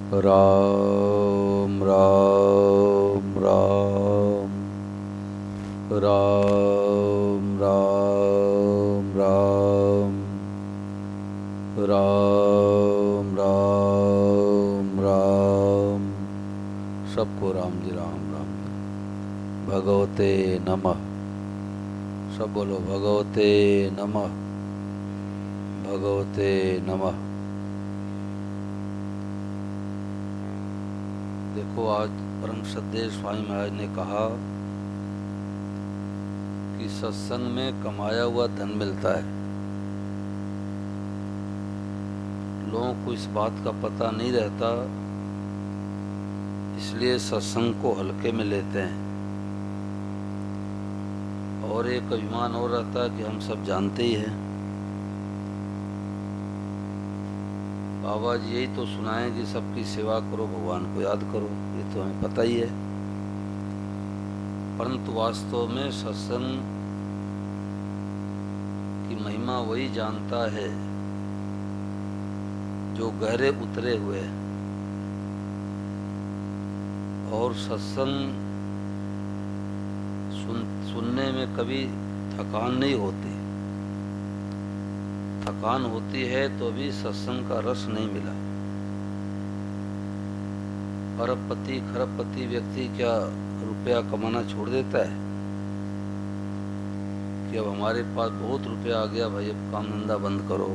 राम राम राम राम राम राम राम राम राम। सबको राम जी राम राम जी। भगवते नमः। सब बोलो भगवते नमः, भगवते नमः। देखो, आज परम श्रद्धेय स्वामी महाराज ने कहा कि सत्संग में कमाया हुआ धन मिलता है। लोगों को इस बात का पता नहीं रहता, इसलिए सत्संग को हल्के में लेते हैं और एक अभिमान और रहता है कि हम सब जानते ही हैं। बाबा जी यही तो सुनाएं कि सबकी सेवा करो, भगवान को याद करो, ये तो हमें पता ही है। परंतु वास्तव में सत्संग की महिमा वही जानता है जो गहरे उतरे हुए हैं। और सत्संग सुनने में कभी थकान नहीं होती। थकान होती है तो अभी सत्संग का रस नहीं मिला। अरबपति खरबपति व्यक्ति क्या रुपया कमाना छोड़ देता है कि अब हमारे पास बहुत रुपया आ गया, भाई अब काम धंधा बंद करो?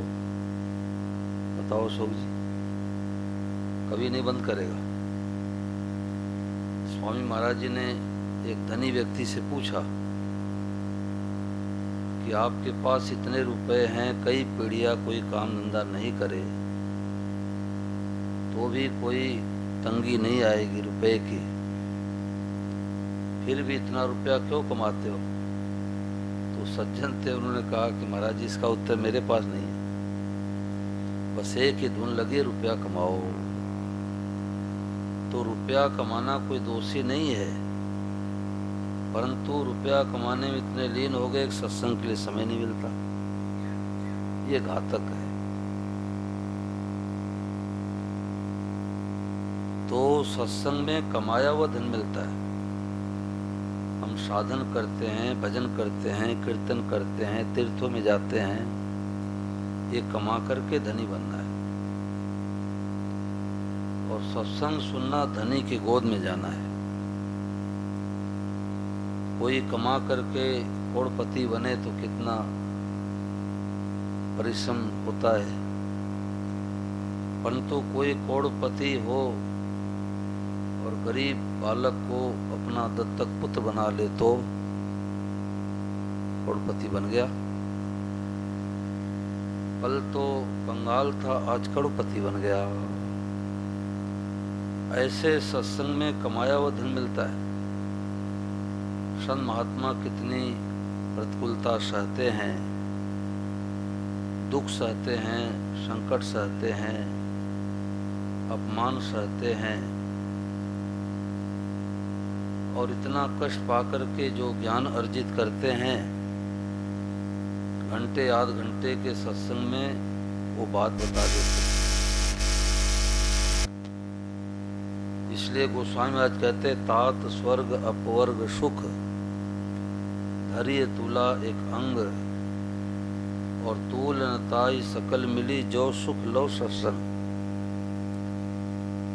बताओ अशोक जी, कभी नहीं बंद करेगा। स्वामी महाराज जी ने एक धनी व्यक्ति से पूछा कि आपके पास इतने रुपए हैं, कई पीढ़ियां कोई काम धंधा नहीं करे तो भी कोई तंगी नहीं आएगी रुपए की, फिर भी इतना रुपया क्यों कमाते हो? तो सज्जन थे, उन्होंने कहा कि महाराज जी इसका उत्तर मेरे पास नहीं है, बस एक ही धुन लगी, रुपया कमाओ। तो रुपया कमाना कोई दोषी नहीं है, परंतु रुपया कमाने में इतने लीन हो गए, एक सत्संग के लिए समय नहीं मिलता। ये घातक है। तो सत्संग में कमाया हुआ धन मिलता है। हम साधन करते हैं, भजन करते हैं, कीर्तन करते हैं, तीर्थों में जाते हैं, ये कमा करके धनी बनना है। और सत्संग सुनना धनी की गोद में जाना है। कोई कमा करके करोड़पति बने तो कितना परिश्रम होता है, परंतु कोई करोड़पति हो और गरीब बालक को अपना दत्तक पुत्र बना ले तो करोड़पति बन गया। कल तो कंगाल था, आज करोड़पति बन गया। ऐसे सत्संग में कमाया हुआ धन मिलता है। संत महात्मा कितनी प्रतिकूलता सहते हैं, दुख सहते हैं, संकट सहते हैं, अपमान सहते हैं, और इतना कष्ट पाकर के जो ज्ञान अर्जित करते हैं, घंटे आध घंटे के सत्संग में वो बात बता देते हैं। इसलिए गोस्वामी महाराज कहते, तात स्वर्ग अपवर्ग सुख धरिय तुला एक अंग, और तूल न ताई सकल मिली जो सुख लो सत्संग।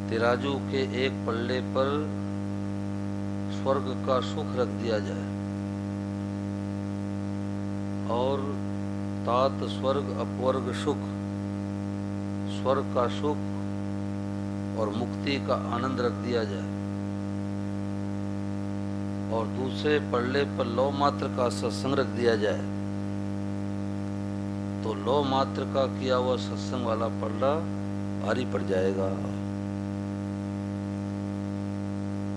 तिराजू के एक पल्ले पर स्वर्ग का सुख रख दिया जाए और तात स्वर्ग अपवर्ग सुख, स्वर्ग का सुख और मुक्ति का आनंद रख दिया जाए, और दूसरे पल्ले पर लौ मात्र का सत्संग रख दिया जाए, तो लौ मात्र का किया हुआ सत्संग वाला पल्ला भारी पड़ जाएगा।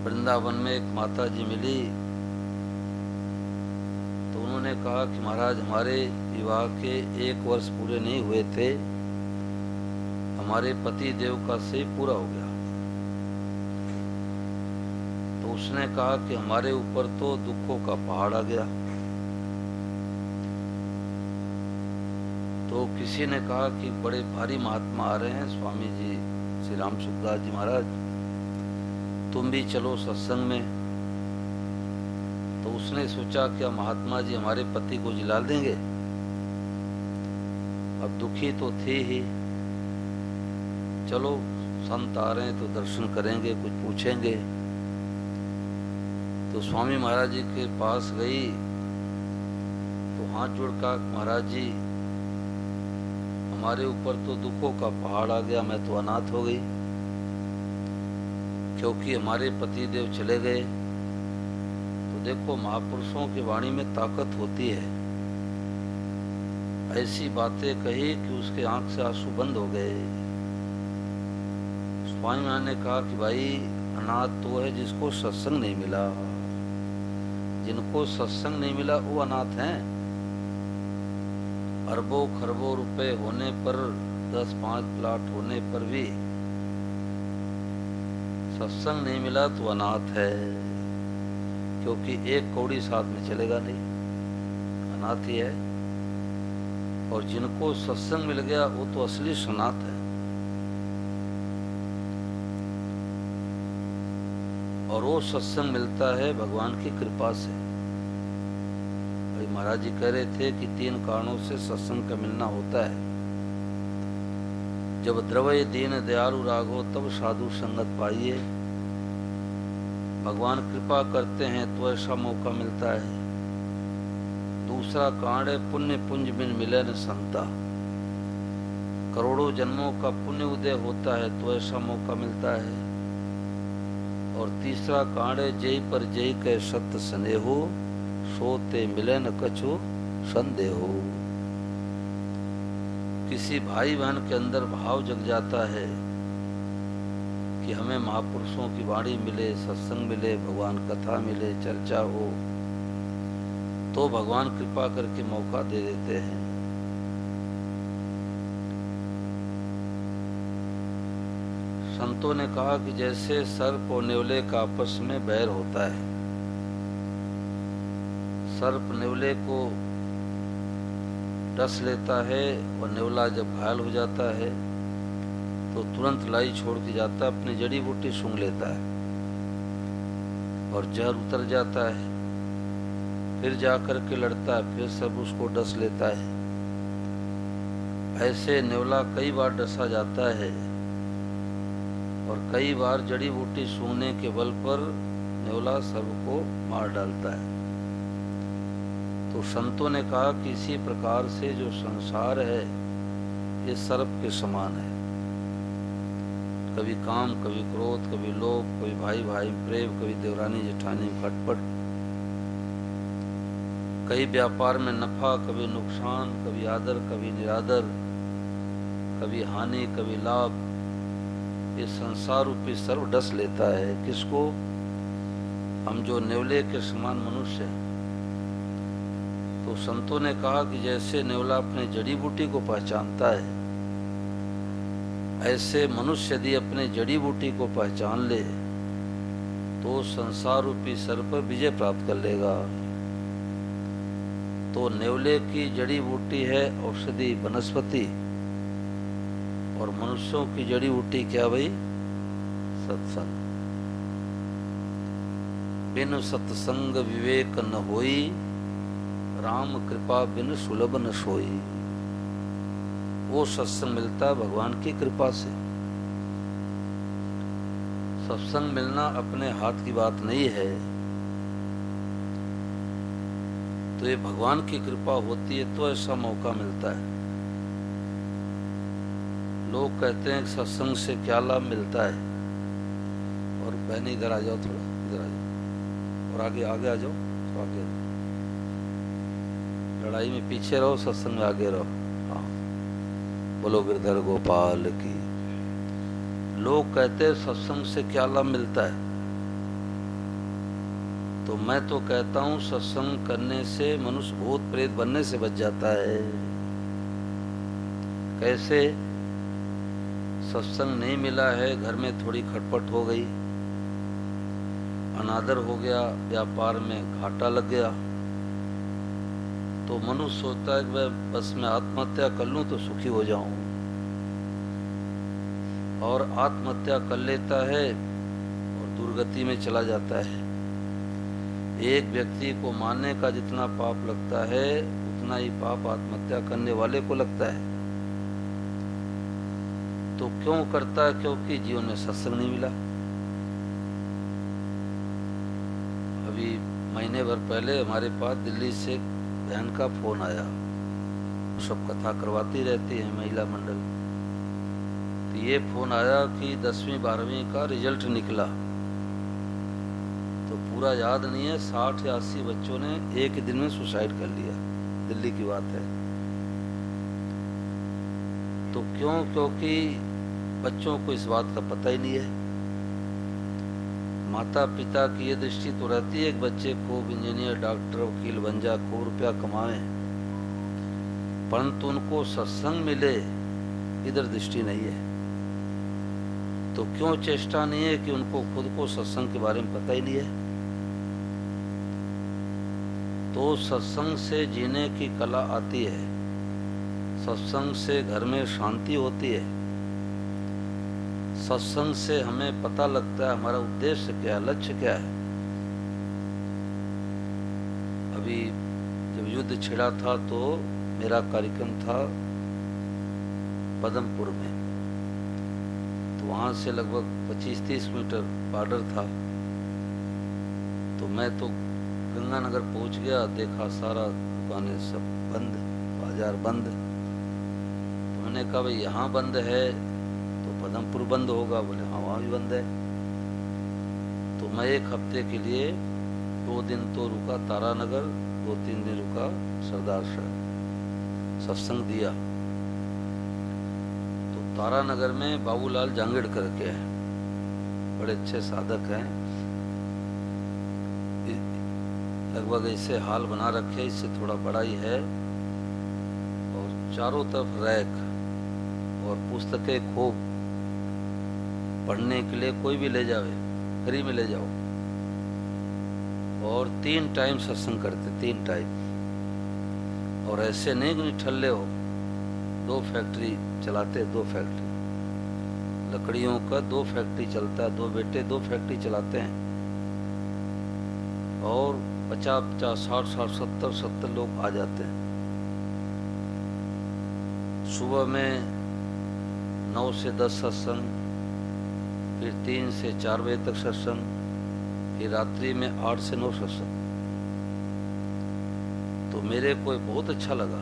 वृंदावन में एक माता जी मिली तो उन्होंने कहा कि महाराज, हमारे विवाह के 1 वर्ष पूरे नहीं हुए थे, हमारे पति देव का से पूरा हो गया। तो उसने कहा कि हमारे ऊपर तो दुखों का पहाड़ आ गया। तो किसी ने कहा कि बड़े भारी महात्मा आ रहे हैं, स्वामी जी श्री राम सुखदास जी महाराज, तुम भी चलो सत्संग में। तो उसने सोचा क्या महात्मा जी हमारे पति को जिला देंगे। अब दुखी तो थी ही, चलो संत आ रहे हैं तो दर्शन करेंगे, कुछ पूछेंगे। तो स्वामी महाराज जी के पास गई तो हाथ जोड़कर, महाराज जी हमारे ऊपर तो दुखों का पहाड़ आ गया, मैं तो अनाथ हो गई, क्योंकि हमारे पति देव चले गए। तो देखो महापुरुषों की वाणी में ताकत होती है। ऐसी बातें कही कि उसके आंख से आंसू बंद हो गए। स्वामी महाराज ने कहा कि भाई अनाथ तो है जिसको सत्संग नहीं मिला, जिनको सत्संग नहीं मिला वो अनाथ हैं। अरबों खरबों रुपए होने पर, 10-5 प्लाट होने पर भी सत्संग नहीं मिला तो अनाथ है, क्योंकि एक कौड़ी साथ में चलेगा नहीं, अनाथ ही है। और जिनको सत्संग मिल गया वो तो असली सनात है। और वो सत्संग मिलता है भगवान की कृपा से। महाराज जी कह रहे थे कि 3 कारणों से सत्संग का मिलना होता है। जब द्रवय दीन दयालु राघो तब साधु संगत पाइए। भगवान कृपा करते हैं तो ऐसा मौका मिलता है। दूसरा कारण है पुण्य पुंज बिन मिले न संता। करोड़ों जन्मों का पुण्य उदय होता है तो ऐसा मौका मिलता है। और तीसरा कारण है जय पर जय के सत्य स्नेहो, सोते मिले न कछु संदेहो। किसी भाई बहन के अंदर भाव जग जाता है कि हमें महापुरुषों की वाणी मिले, सत्संग मिले, भगवान कथा मिले, चर्चा हो, तो भगवान कृपा करके मौका दे देते हैं। संतों ने कहा कि जैसे सर्प और नेवले का आपस में बैर होता है। सर्प नेवले को डस लेता है और नेवला जब घायल हो जाता है तो तुरंत लाई छोड़ के जाता है, अपनी जड़ी बूटी सूंघ लेता है और जहर उतर जाता है। फिर जाकर के लड़ता है, फिर सर्प उसको डस लेता है। ऐसे नेवला कई बार डसा जाता है और कई बार जड़ी बूटी सूंघने के बल पर नेवला सर्प को मार डालता है। तो संतों ने कहा कि इसी प्रकार से जो संसार है ये सर्प के समान है। कभी काम, कभी क्रोध, कभी लोभ, कभी भाई भाई प्रेम, कभी देवरानी जेठानी खटपट, कई व्यापार में नफा, कभी नुकसान, कभी आदर, कभी निरादर, कभी हानि, कभी लाभ। ये संसार रूपी सर्प डस लेता है किसको? हम जो नेवले के समान मनुष्य हैं। तो संतों ने कहा कि जैसे नेवला अपने जड़ी बूटी को पहचानता है, ऐसे मनुष्य यदि अपने जड़ी बूटी को पहचान ले तो संसार रूपी सर्प पर विजय प्राप्त कर लेगा। तो नेवले की जड़ी बूटी है औषधि वनस्पति, और मनुष्यों की जड़ी बूटी क्या भाई? सत्संग। बिन सत्संग विवेक न होई, राम कृपा बिन सुलभ न सोई। वो सत्संग मिलता है भगवान की कृपा से। सत्संग मिलना अपने हाथ की बात नहीं है, तो ये भगवान की कृपा होती है तो ऐसा मौका मिलता है। लोग कहते हैं सत्संग से क्या लाभ मिलता है। और बहनी इधर आ जाओ, थोड़ा इधर आ जाओ और आगे आगे आ जाओ, तो आगे लड़ाई में पीछे रहो, सत्संग में आगे रहो। हाँ, बोलो गिरधर गोपाल की। लोग कहते हैं सत्संग से क्या लाभ मिलता है, तो मैं तो कहता हूं सत्संग करने से मनुष्य भूत प्रेत बनने से बच जाता है। कैसे? सत्संग नहीं मिला है, घर में थोड़ी खटपट हो गई, अनादर हो गया, व्यापार में घाटा लग गया, तो मनुष्य सोचता है कि बस मैं आत्महत्या कर लूं तो सुखी हो जाऊं। और आत्महत्या कर लेता है और दुर्गति में चला जाता है। एक व्यक्ति को मारने का जितना पाप लगता है उतना ही पाप आत्महत्या करने वाले को लगता है। तो क्यों करता है? क्योंकि जीवन में सत्संग नहीं मिला। अभी महीने भर पहले हमारे पास दिल्ली से बहन का फोन आया, सब कथा करवाती रहती है महिला मंडल। तो ये फोन आया कि 10वीं 12वीं का रिजल्ट निकला, तो पूरा याद नहीं है, 60 या 80 बच्चों ने एक ही दिन में सुसाइड कर लिया। दिल्ली की बात है। तो क्यों? क्योंकि बच्चों को इस बात का पता ही नहीं है। माता पिता की ये दृष्टि तो रहती है कि बच्चे खूब इंजीनियर, डॉक्टर, वकील बन जा, खूब रुपया कमाए, परंतु उनको सत्संग मिले इधर दृष्टि नहीं है। तो क्यों चेष्टा नहीं है कि उनको खुद को सत्संग के बारे में पता ही नहीं है। तो सत्संग से जीने की कला आती है, सत्संग से घर में शांति होती है, सत्संग से हमें पता लगता है हमारा उद्देश्य क्या है, लक्ष्य क्या है। अभी जब युद्ध छिड़ा था तो मेरा कार्यक्रम था पदमपुर में, तो वहां से लगभग 25-30 मीटर बॉर्डर था। तो मैं तो गंगानगर पहुंच गया, देखा सारा दुकानें सब बंद, बाजार बंद। तो मैंने कहा भाई यहाँ बंद है तो पदमपुर बंद होगा। बोले हाँ वहाँ भी बंद है। तो मैं 1 हफ्ते के लिए 2 दिन तो रुका तारानगर, 2-3 दिन रुका सरदार शहर, सत्संग दिया। तो तारानगर में बाबूलाल जांगेड़कर के हैं, बड़े अच्छे साधक हैं, लगभग ऐसे हाल बना रखे, इससे थोड़ा बड़ा ही है, और चारों तरफ रैक और पुस्तकें खूब, पढ़ने के लिए कोई भी ले जावे, फ्री में ले जाओ। और 3 टाइम सत्संग करते, 3 टाइम। और ऐसे नहीं कि ठल्ले हो, 2 फैक्ट्री चलाते, 2 फैक्ट्री लकड़ियों का 2 फैक्ट्री चलता है, 2 बेटे 2 फैक्ट्री चलाते हैं। और 50-50, 60-60, 70 लोग आ जाते हैं। सुबह में 9 से 10 सत्संग, फिर 3 से 4 बजे तक सत्संग, फिर रात्रि में 8 से 9 सत्संग। तो मेरे को बहुत अच्छा लगा।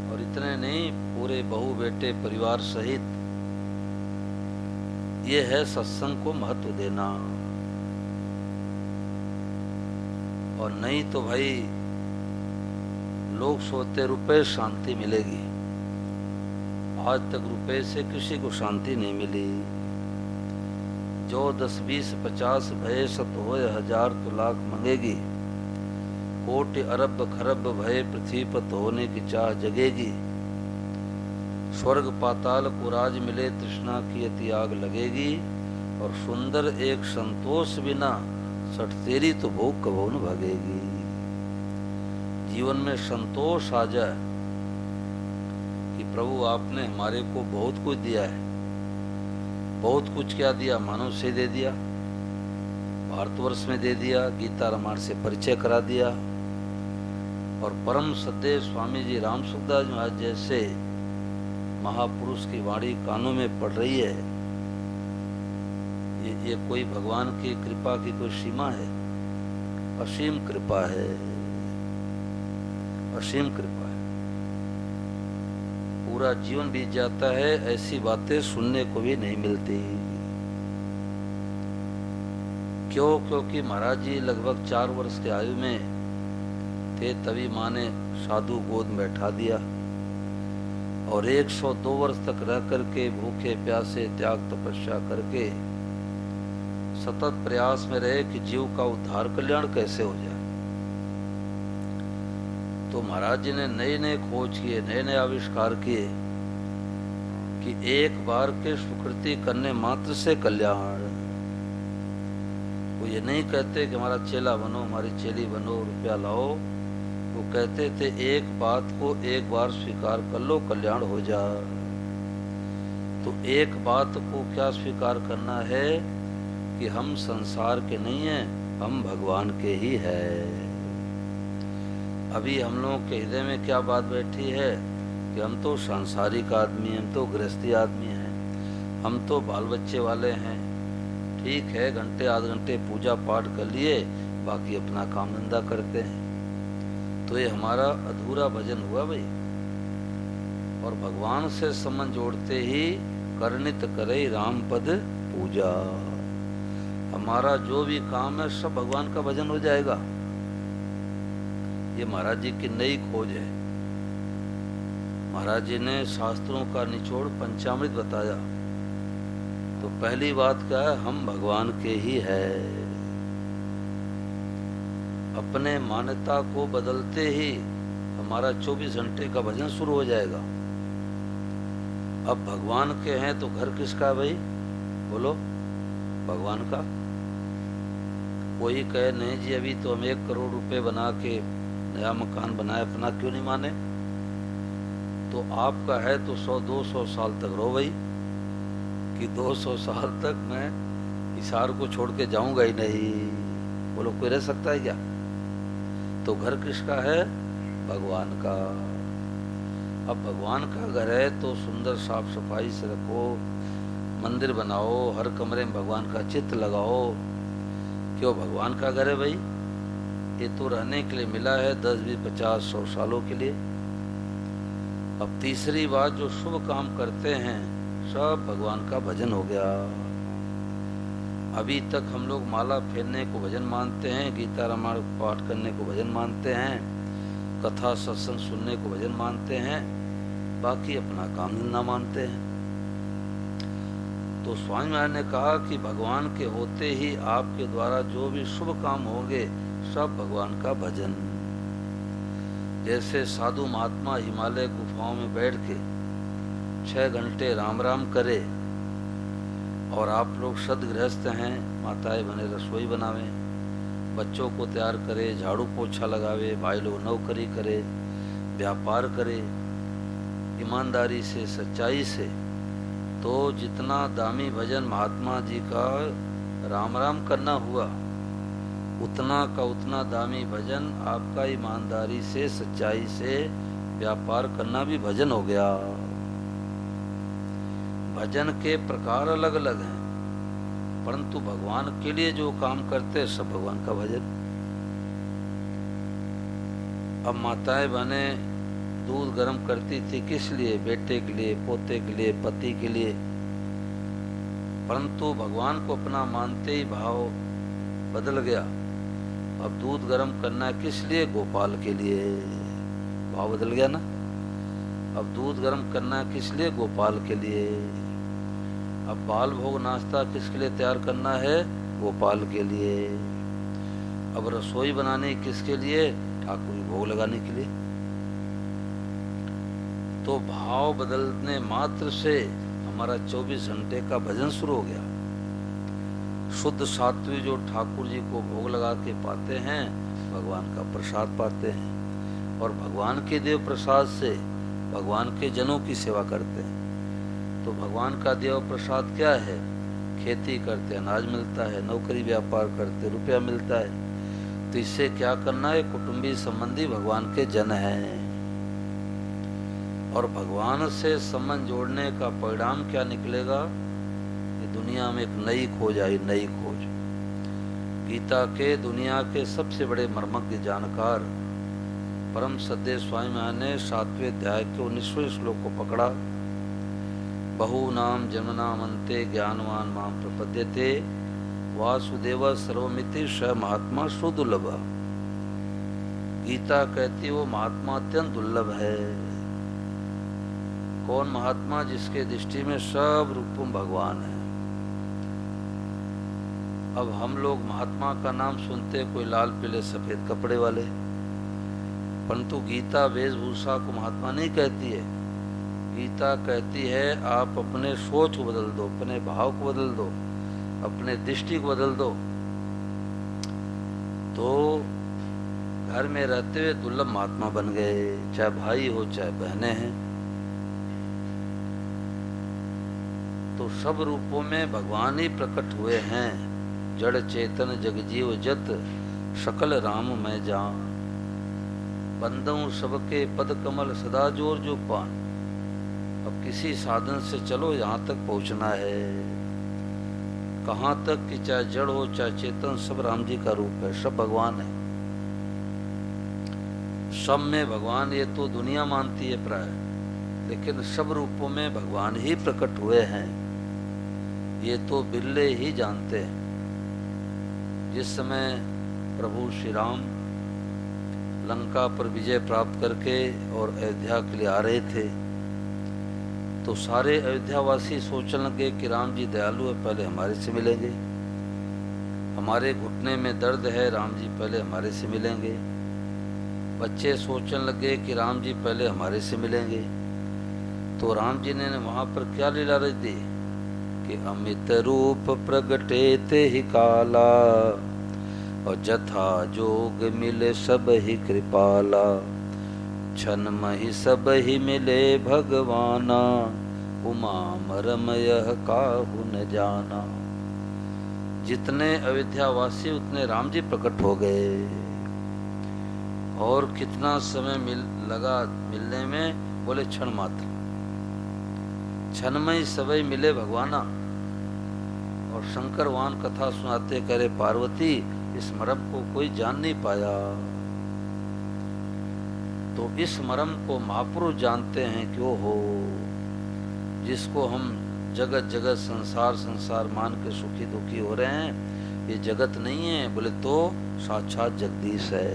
और इतने नहीं, पूरे बहू बेटे परिवार सहित, ये है सत्संग को महत्व देना। और नहीं तो भाई लोग सोचते रुपए शांति मिलेगी। आज तक रुपए से किसी को शांति नहीं मिली। जो 10, 20, 50 भय सत होए, 1000 तो लाख मंगेगी। कोटि अरब खरब भय पृथ्वी पर होने की चाह जगेगी। स्वर्ग पाताल को राज मिले, तृष्णा की अति आग लगेगी। और सुंदर एक संतोष बिना, सठ तेरी तो भूख कबो न भागेगी। जीवन में संतोष आ जाए कि प्रभु आपने हमारे को बहुत कुछ दिया है। बहुत कुछ क्या दिया? मानव से दे दिया, भारतवर्ष में दे दिया, गीता रामायण से परिचय करा दिया। और परम सदैव स्वामी जी राम सुखदास महाराज जैसे महापुरुष की वाणी कानों में पड़ रही है। ये कोई भगवान की कृपा की कोई सीमा है? असीम कृपा है, असीम कृपा है। पूरा जीवन बीत जाता है, ऐसी बातें सुनने को भी नहीं मिलती। क्यों? क्योंकि महाराज जी लगभग 4 वर्ष के आयु में थे, तभी माँ ने साधु गोद में बैठा दिया। और 102 वर्ष तक रह करके भूखे प्यासे त्याग तपस्या करके सतत प्रयास में रहे कि जीव का उद्धार कल्याण कैसे हो जाए। तो महाराज जी ने नए नए खोज किए, नए नए आविष्कार किए कि एक बार के सुकृति करने मात्र से कल्याण। वो ये नहीं कहते कि हमारा चेला बनो, हमारी चेली बनो, रुपया लाओ। वो कहते थे एक बात को एक बार स्वीकार कर लो, कल्याण हो जाए। तो एक बात को क्या स्वीकार करना है कि हम संसार के नहीं हैं, हम भगवान के ही हैं। अभी हम लोगों के हृदय में क्या बात बैठी है कि हम तो सांसारिक आदमी हैं, हम तो गृहस्थी आदमी हैं, हम तो बाल बच्चे वाले हैं। ठीक है, घंटे आध घंटे पूजा पाठ कर लिए, बाकी अपना काम धंधा करते हैं। तो ये हमारा अधूरा भजन हुआ भाई। और भगवान से संबंध जोड़ते ही कर्णित करे राम पद पूजा। हमारा जो भी काम है सब भगवान का भजन हो जाएगा। ये महाराज जी की नई खोज है। महाराज जी ने शास्त्रों का निचोड़ पंचामृत बताया। तो पहली बात क्या है, हम भगवान के ही है। अपने मान्यता को बदलते ही हमारा 24 घंटे का भजन शुरू हो जाएगा। अब भगवान के हैं तो घर किसका भाई, बोलो, भगवान का। कोई कहे नहीं जी अभी तो हम 1 करोड़ रुपए बना के नया मकान बनाए, अपना क्यों नहीं माने। तो आपका है तो 100-200 साल तक रहो भाई, कि 200 साल तक मैं हिसार को छोड़ के जाऊंगा ही नहीं। बोलो कोई रह सकता है क्या। तो घर किसका है, भगवान का। अब भगवान का घर है तो सुंदर साफ सफाई से रखो, मंदिर बनाओ, हर कमरे में भगवान का चित्र लगाओ। क्यों, भगवान का घर है भाई। ये तो रहने के लिए मिला है 10, 20, 50, 100 सालों के लिए। अब तीसरी बात, जो शुभ काम करते हैं सब भगवान का भजन हो गया। अभी तक हम लोग माला फेरने को भजन मानते हैं, गीता रामायण पाठ करने को भजन मानते हैं, कथा सत्संग सुनने को भजन मानते हैं, बाकी अपना काम धंधा मानते हैं। तो स्वामी महाराज ने कहा कि भगवान के होते ही आपके द्वारा जो भी शुभ काम होंगे सब भगवान का भजन। जैसे साधु महात्मा हिमालय गुफाओं में बैठ के 6 घंटे राम राम करे, और आप लोग सदगृहस्थ हैं, माताएं बने रसोई बनावे, बच्चों को तैयार करे, झाड़ू पोछा लगावे, भाई लोग नौकरी करे, व्यापार करे ईमानदारी से, सच्चाई से, तो जितना दामी भजन महात्मा जी का राम राम करना हुआ, उतना का उतना दामी भजन आपका ईमानदारी से, सच्चाई से व्यापार करना भी भजन हो गया। भजन के प्रकार अलग अलग हैं, परंतु भगवान के लिए जो काम करते हैं सब भगवान का भजन। अब माताएं बहने दूध गर्म करती थी किस लिए, बेटे के लिए, पोते के लिए, पति के लिए, परंतु भगवान को अपना मानते ही भाव बदल गया। अब दूध गर्म करना किस लिए, गोपाल के लिए, भाव बदल गया ना। अब दूध गर्म करना किस लिए, गोपाल के लिए। अब बाल भोग नाश्ता किसके लिए तैयार करना है, गोपाल के लिए। अब रसोई बनानी किसके लिए, ठाकुर भोग लगाने के लिए। तो भाव बदलने मात्र से हमारा 24 घंटे का भजन शुरू हो गया। शुद्ध सात्विक जो ठाकुर जी को भोग लगा के पाते हैं, भगवान का प्रसाद पाते हैं, और भगवान के देव प्रसाद से भगवान के जनों की सेवा करते हैं। तो भगवान का देव प्रसाद क्या है, खेती करते अनाज मिलता है, नौकरी व्यापार करते रुपया मिलता है। तो इससे क्या करना है, कुटुंबी संबंधी भगवान के जन हैं। और भगवान से संबंध जोड़ने का परिणाम क्या निकलेगा, ये दुनिया में एक नई खोज आई, नई खोज। गीता के दुनिया के सबसे बड़े मर्मज्ञ जानकार परम सद्य स्वामी महाराज ने 7वें अध्याय के 19वें श्लोक को पकड़ा। बहुनाम जन्मनाम अन्ते ज्ञानवान माम प्रपद्यते वासुदेव सर्वमिति स महात्मा सुदुर्लभ। गीता कहती वो महात्मा अत्यंत दुर्लभ है। कौन महात्मा, जिसके दृष्टि में सब रूपों भगवान है। अब हम लोग महात्मा का नाम सुनते कोई लाल पीले सफेद कपड़े वाले, परंतु गीता वेशभूषा को महात्मा नहीं कहती है। गीता कहती है आप अपने सोच को बदल दो, अपने भाव को बदल दो, अपने दृष्टि को बदल दो, तो घर में रहते हुए दुर्लभ महात्मा बन गए। चाहे भाई हो चाहे बहनें हैं। तो सब रूपों में भगवान ही प्रकट हुए हैं। जड़ चेतन जगजीव जत सकल राम मैं जान। बंदऊं सबके पद कमल सदा जोर जो पान। अब किसी साधन से चलो यहाँ तक पहुँचना है। कहाँ तक कि चाहे जड़ हो चाहे चेतन, सब राम जी का रूप है, सब भगवान है। सब में भगवान ये तो दुनिया मानती है प्राय, लेकिन सब रूपों में भगवान ही प्रकट हुए हैं, ये तो बिरले ही जानते हैं। जिस समय प्रभु श्री राम लंका पर विजय प्राप्त करके और अयोध्या के लिए आ रहे थे, तो सारे अयोध्यावासी सोचने लगे कि राम जी दयालु है, पहले हमारे से मिलेंगे। हमारे घुटने में दर्द है, राम जी पहले हमारे से मिलेंगे। बच्चे सोचने लगे कि राम जी पहले हमारे से मिलेंगे। तो राम जी ने वहाँ पर क्या लीला रच दी कि अमित रूप प्रगटे ते ही काला, और जथा जोग मिले सब ही कृपाला। छन मही सब ही मिले भगवाना, उमा मरम यह काहू न जाना। जितने अयोध्यावासी उतने राम जी प्रकट हो गए। और कितना समय लगा मिलने में, बोले क्षण मात्र। क्षणमय सबई मिले भगवाना। और शंकर वान कथा सुनाते करे पार्वती, इस मरम को कोई जान नहीं पाया। तो इस मरम को महापुरुष जानते हैं क्यों हो, जिसको हम जगत जगत संसार संसार मान के सुखी दुखी हो रहे हैं, ये जगत नहीं है। बोले तो साक्षात जगदीश है।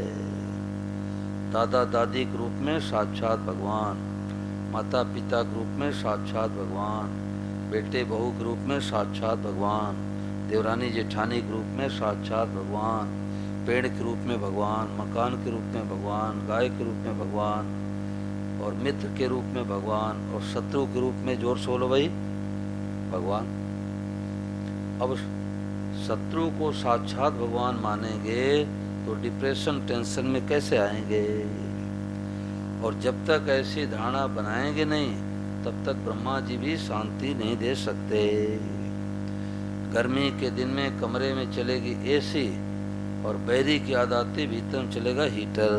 दादा दादी के रूप में साक्षात भगवान, माता पिता के रूप में साक्षात भगवान, बेटे बहू के रूप में साक्षात भगवान, देवरानी जेठानी के रूप में साक्षात भगवान, पेड़ के रूप में भगवान, मकान के रूप में भगवान, गाय के रूप में भगवान, और मित्र के रूप में भगवान, और शत्रु के रूप में, जोर से बोलो भाई, भगवान। अब शत्रु को साक्षात भगवान मानेंगे तो डिप्रेशन टेंशन में कैसे आएंगे। और जब तक ऐसी धारणा बनाएंगे नहीं, तब तक ब्रह्मा जी भी शांति नहीं दे सकते। गर्मी के दिन में कमरे में चलेगी एसी, और बैरी की याद आती भीतर में चलेगा हीटर।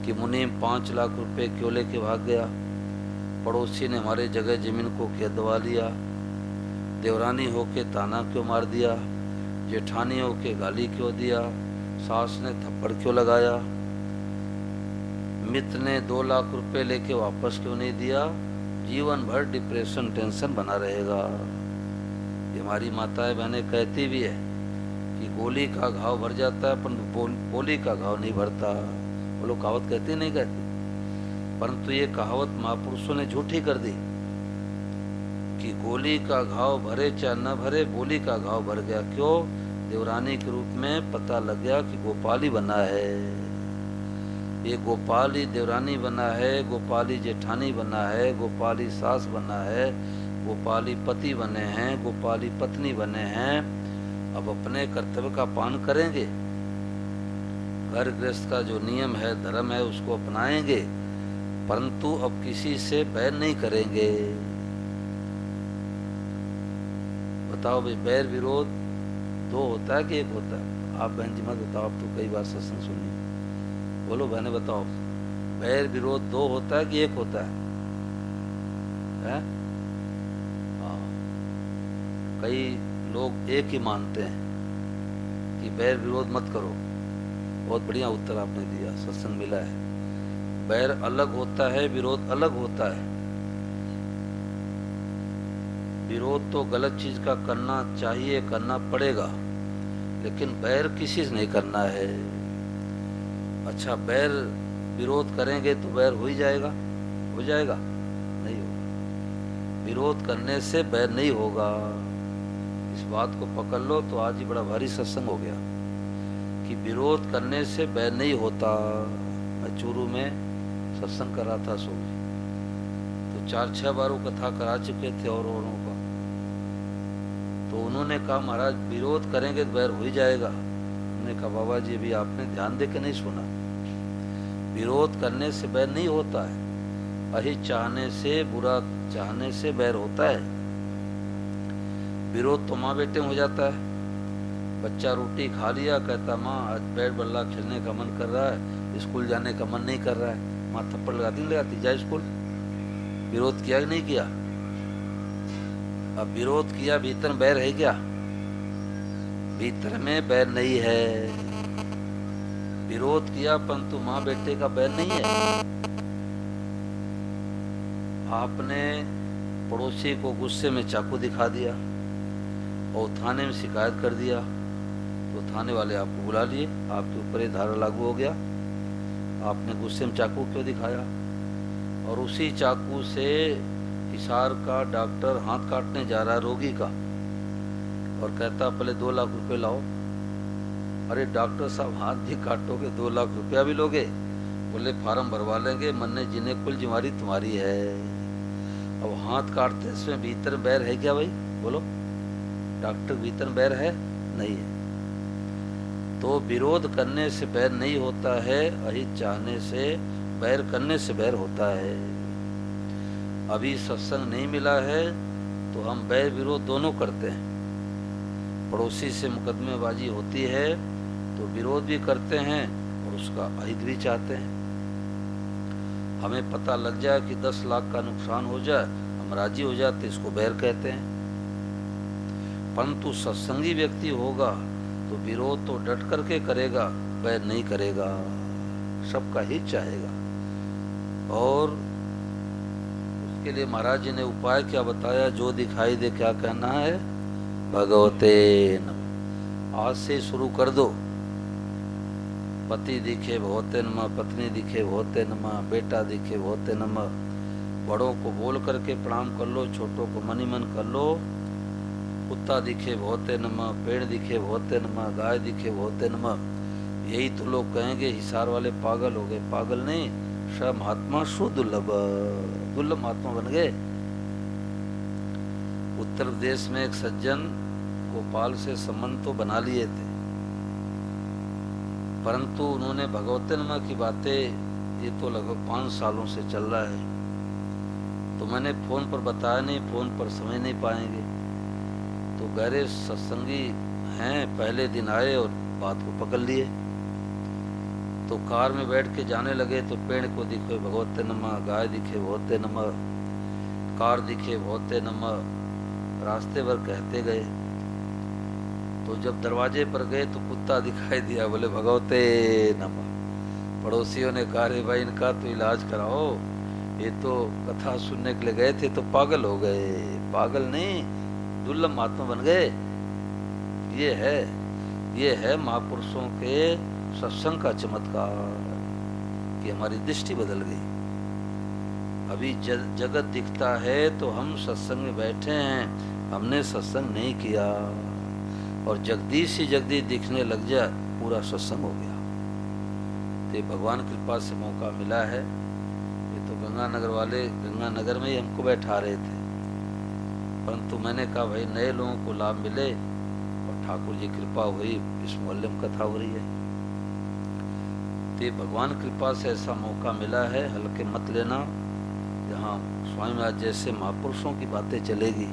कि मुनीम 5 लाख रुपए क्यों लेके भाग गया, पड़ोसी ने हमारे जगह जमीन को क्यों दबा लिया, देवरानी होके ताना क्यों मार दिया, जेठानी होके गाली क्यों दिया, सास ने थप्पड़ क्यों लगाया, मित्र ने 2 लाख रुपए लेके वापस क्यों नहीं दिया। जीवन भर डिप्रेशन टेंशन बना रहेगा। ये हमारी माताएं बहनें कहती भी है कि गोली का घाव भर जाता है पर बोली का घाव नहीं भरता। वो लोग कहावत कहती नहीं कहती, परंतु ये कहावत महापुरुषों ने झूठी कर दी कि गोली का घाव भरे चाहे न भरे, बोली का घाव भर गया। क्यों? देवरानी के रूप में पता लग गया कि गोपाल ही बना है। ये गोपाल ही देवरानी बना है, गोपाल ही जेठानी बना है, गोपाल ही सास बना है, गोपाल ही पति बने हैं, गोपाल ही पत्नी बने हैं। अब अपने कर्तव्य का पालन करेंगे, घर गृहस्थ का जो नियम है धर्म है उसको अपनाएंगे, परंतु अब किसी से बैर नहीं करेंगे। बताओ भाई, बैर विरोध 2 होता है कि 1 होता है? आप बहन जी मत बताओ, आप तो कई बार सत्संग सुनी। बोलो बहने बताओ, बैर विरोध 2 होता है कि 1 होता है? हाँ, कई लोग 1 ही मानते हैं कि बैर विरोध मत करो। बहुत बढ़िया उत्तर आपने दिया, सत्संग मिला है। बैर अलग होता है, विरोध अलग होता है। विरोध तो गलत चीज का करना चाहिए, करना पड़ेगा, लेकिन बैर किसी से नहीं करना है। अच्छा, बैर विरोध करेंगे तो बैर हो ही जाएगा? हो जाएगा? नहीं होगा। विरोध करने से बैर नहीं होगा। इस बात को पकड़ लो तो आज ही बड़ा भारी सत्संग हो गया कि विरोध करने से बैर नहीं होता। मैं चूरू में सत्संग कर रहा था सो, तो 4-6 बार वो कथा करा चुके थे औरों का। तो उन्होंने कहा महाराज विरोध करेंगे तो बैर हो ही जाएगा। उन्होंने कहा बाबा जी अभी आपने ध्यान दे के नहीं सुना, विरोध करने से बैर नहीं होता है। अहित चाहने से, बुरा चाहने से बैर होता है। विरोध तो माँ बेटे में हो जाता है। बच्चा रोटी खा लिया, कहता माँ आज बैट बल्ला खेलने का मन कर रहा है, स्कूल जाने का मन नहीं कर रहा है। माँ थप्पड़ लगाती नहीं लगाती, जा स्कूल। विरोध किया कि नहीं किया? अब विरोध किया, भीतर बैर है क्या? भीतर में बैर नहीं है। विरोध किया परंतु माँ बेटे का बैर नहीं है। आपने पड़ोसी को गुस्से में चाकू दिखा दिया और थाने में शिकायत कर दिया, तो थाने वाले आपको बुला लिए, आपके ऊपर ये धारा लागू हो गया। आपने गुस्से में चाकू क्यों दिखाया? और उसी चाकू से हिसार का डॉक्टर हाथ काटने जा रहा है रोगी का, और कहता पहले 2 लाख रुपए लाओ। अरे डॉक्टर साहब हाथ भी काटोगे 2 लाख रुपया भी लोगे? बोले फार्म भरवा लेंगे, मन्ने जिन्हें कुल जिम्मेदारी तुम्हारी है। अब हाथ काटते इसमें भीतर बैर है क्या भाई? बोलो, डॉक्टर भीतर बैर है? नहीं है। तो विरोध करने से बैर नहीं होता है, अहित चाहने से, बैर करने से बैर होता है। अभी सत्संग नहीं मिला है तो हम बैर विरोध दोनों करते हैं। पड़ोसी से मुकदमेबाजी होती है तो विरोध भी करते हैं और उसका अहित भी चाहते हैं। हमें पता लग जाए कि 10 लाख का नुकसान हो जाए, हम राजी हो जाते, इसको बैर कहते हैं। परंतु सत्संगी व्यक्ति होगा तो विरोध तो डट करके करेगा, बैर नहीं करेगा, सबका हित चाहेगा। और उसके लिए महाराज जी ने उपाय क्या बताया? जो दिखाई दे, क्या कहना है? भगवते नमः। आज से शुरू कर दो। पति दिखे भगवते नमः, पत्नी दिखे भगवते नमः, बेटा दिखे भगवते नमः। बड़ों को बोल करके प्रणाम कर लो, छोटों को मनी मन कर लो। कुत्ता दिखे भगवते नमः, पेड़ दिखे भगवते नमः, गाय दिखे भगवते नमः। यही तो लोग कहेंगे हिसार वाले पागल हो गए। पागल नहीं, सब महात्मा सुदुर्लभ, दुर्लभ महात्मा बन गए। उत्तर प्रदेश में एक सज्जन गोपाल से संबंध तो बना लिए थे, परंतु उन्होंने भगवते नमः की बातें, ये तो लगभग 5 सालों से चल रहा है, तो मैंने फोन पर बताया नहीं, फोन पर समझ नहीं पाएंगे। तो गहरे सत्संगी हैं, पहले दिन आए और बात को पकड़ लिए। तो कार में बैठ के जाने लगे तो पेड़ को दिखे भगवते नमः, गाय दिखे भगवते नमः, कार दिखे भगवते नमः, रास्ते भर कहते गए। तो जब दरवाजे पर गए तो कुत्ता दिखाई दिया, बोले भगवते नमः। पड़ोसियों ने कहा रे भाई इनका तो इलाज कराओ, ये तो कथा सुनने के लिए गए थे तो पागल हो गए। पागल नहीं, दुर्लभ महात्मा बन गए। ये है महापुरुषों के सत्संग का चमत्कार कि हमारी दृष्टि बदल गई। अभी जगत दिखता है तो हम सत्संग में बैठे हैं, हमने सत्संग नहीं किया, और जगदीश ही जगदीश दिखने लग जाए, पूरा सत्संग हो गया। तो भगवान कृपा से मौका मिला है। ये तो गंगानगर वाले गंगानगर में ही हमको बैठा रहे थे, परंतु मैंने कहा भाई नए लोगों को लाभ मिले, और ठाकुर जी कृपा हुई, इस मोहल्ले में कथा हो रही है। तो भगवान कृपा से ऐसा मौका मिला है, हल्के मत लेना। यहाँ स्वामी महाराज जैसे महापुरुषों की बातें चलेगी,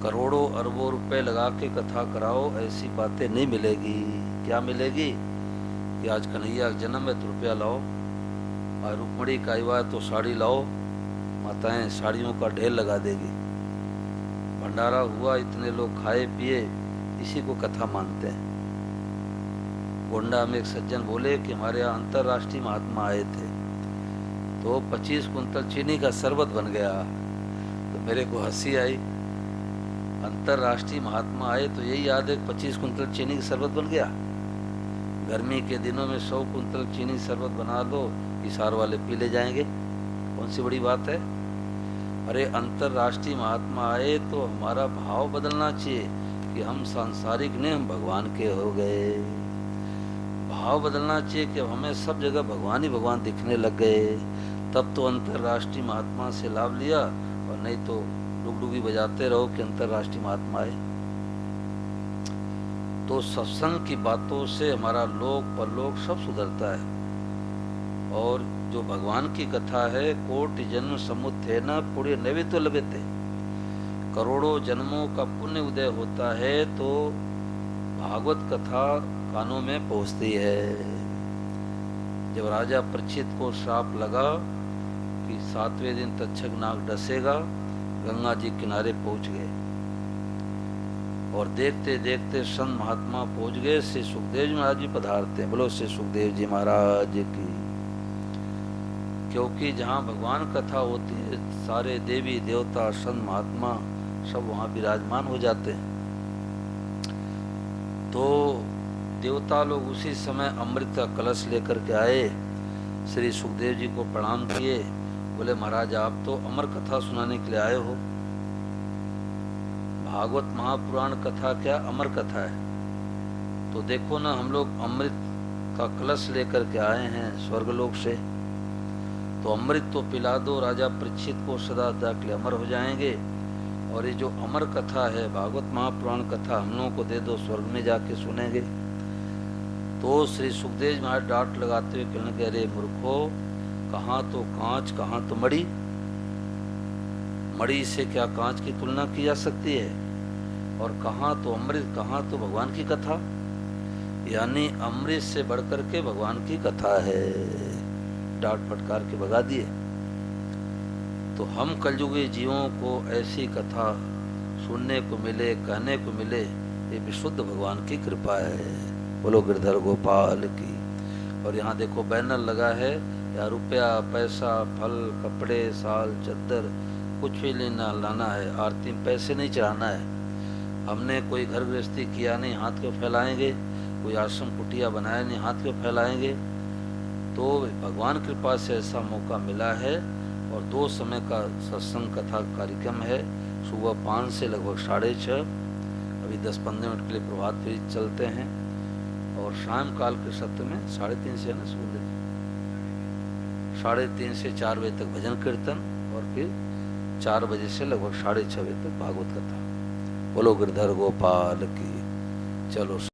करोड़ों अरबों रुपए लगा के कथा कराओ, ऐसी बातें नहीं मिलेगी। क्या मिलेगी? कि आज कन्हैया का जन्म है तो रुपया लाओ, और रुक्मणी का विवाह तो साड़ी लाओ, माताएं साड़ियों का ढेर लगा देगी। भंडारा हुआ, इतने लोग खाए पिए, इसी को कथा मानते हैं। गोंडा में एक सज्जन बोले कि हमारे यहाँ अंतर्राष्ट्रीय महात्मा आए थे तो 25 कुंतल चीनी का शरबत बन गया। तो मेरे को हंसी आई। अंतर्राष्ट्रीय महात्मा आए तो यही याद है 25 कुंतल चीनी का शरबत बन गया। गर्मी के दिनों में 100 कुंतल चीनी शरबत बना दो, हिसार वाले पी ले जाएंगे, कौन सी बड़ी बात है। अरे अंतर्राष्ट्रीय महात्मा आए तो हमारा भाव बदलना चाहिए कि हम सांसारिक नहीं, हम भगवान के हो गए। भाव बदलना चाहिए कि हमें सब जगह भगवान ही भगवान दिखने लग गए। तब तो अंतर्राष्ट्रीय महात्मा से लाभ लिया, और नहीं तो डुगडुगी बजाते रहो कि अंतर्राष्ट्रीय महात्मा आए। तो सत्संग की बातों से हमारा लोक परलोक सब सुधरता है। और जो भगवान की कथा है, कोटि जन्म समुत्थेन पुण्य नैवेद्य लभते, करोड़ों जन्मों का पुण्य उदय होता है तो भागवत कथा कानों में पहुंचती है। जब राजा परीक्षित को श्राप लगा कि 7वें दिन तक्षक नाग डसेगा, गंगा जी किनारे पहुंच गए और देखते देखते संत महात्मा पहुंच गए। श्री सुखदेव जी महाराज जी पधारते हैं। बोलो श्री सुखदेव जी महाराज की। क्योंकि जहाँ भगवान कथा होती है सारे देवी देवता संत महात्मा सब वहाँ विराजमान हो जाते हैं। तो देवता लोग उसी समय अमृत का कलश लेकर के आए, श्री सुखदेव जी को प्रणाम किए। बोले महाराज आप तो अमर कथा सुनाने के लिए आए हो। भागवत महापुराण कथा क्या अमर कथा है। तो देखो ना हम लोग अमृत का कलश लेकर के आए हैं स्वर्गलोक से, तो अमृत तो पिला दो राजा परीक्षित को, सदा के लिए अमर हो जाएंगे। और ये जो अमर कथा है भागवत महापुराण कथा हम लोगों को दे दो, स्वर्ग में जाके सुनेंगे। तो श्री सुखदेव महाराज डांट लगाते हुए कहने लगे अरे मूर्खो, कहाँ तो कांच कहाँ तो मणि, मणि से क्या कांच की तुलना की जा सकती है। और कहाँ तो अमृत कहाँ तो भगवान की कथा, यानी अमृत से बढ़कर के भगवान की कथा है। डांट फटकार के भगा दिए। तो हम कलयुगी जीवों को ऐसी कथा सुनने को मिले, कहने को मिले, ये विशुद्ध भगवान की कृपा है। बोलो गिरधर गोपाल की। और यहाँ देखो बैनर लगा है, या रुपया पैसा फल कपड़े साल चद्दर कुछ भी लेना लाना है, आरती में पैसे नहीं चढ़ाना है। हमने कोई घर गृहस्थी किया नहीं, हाथ क्यों फैलाएंगे। कोई आश्रम कुटिया बनाया नहीं, हाथ क्यों फैलाएंगे। तो भगवान कृपा से ऐसा मौका मिला है। और 2 समय का सत्संग कथा कार्यक्रम है, सुबह 5 से लगभग 6:30। अभी 10-15 मिनट के लिए प्रभात फेरी चलते हैं। और शाम काल के सत्र में 3:30 से है ना सुबह 3:30 से 4 बजे तक भजन कीर्तन, और फिर 4 बजे से लगभग 6:30 बजे तक भागवत कथा। बोलो गिरधर गोपाल की। चलो।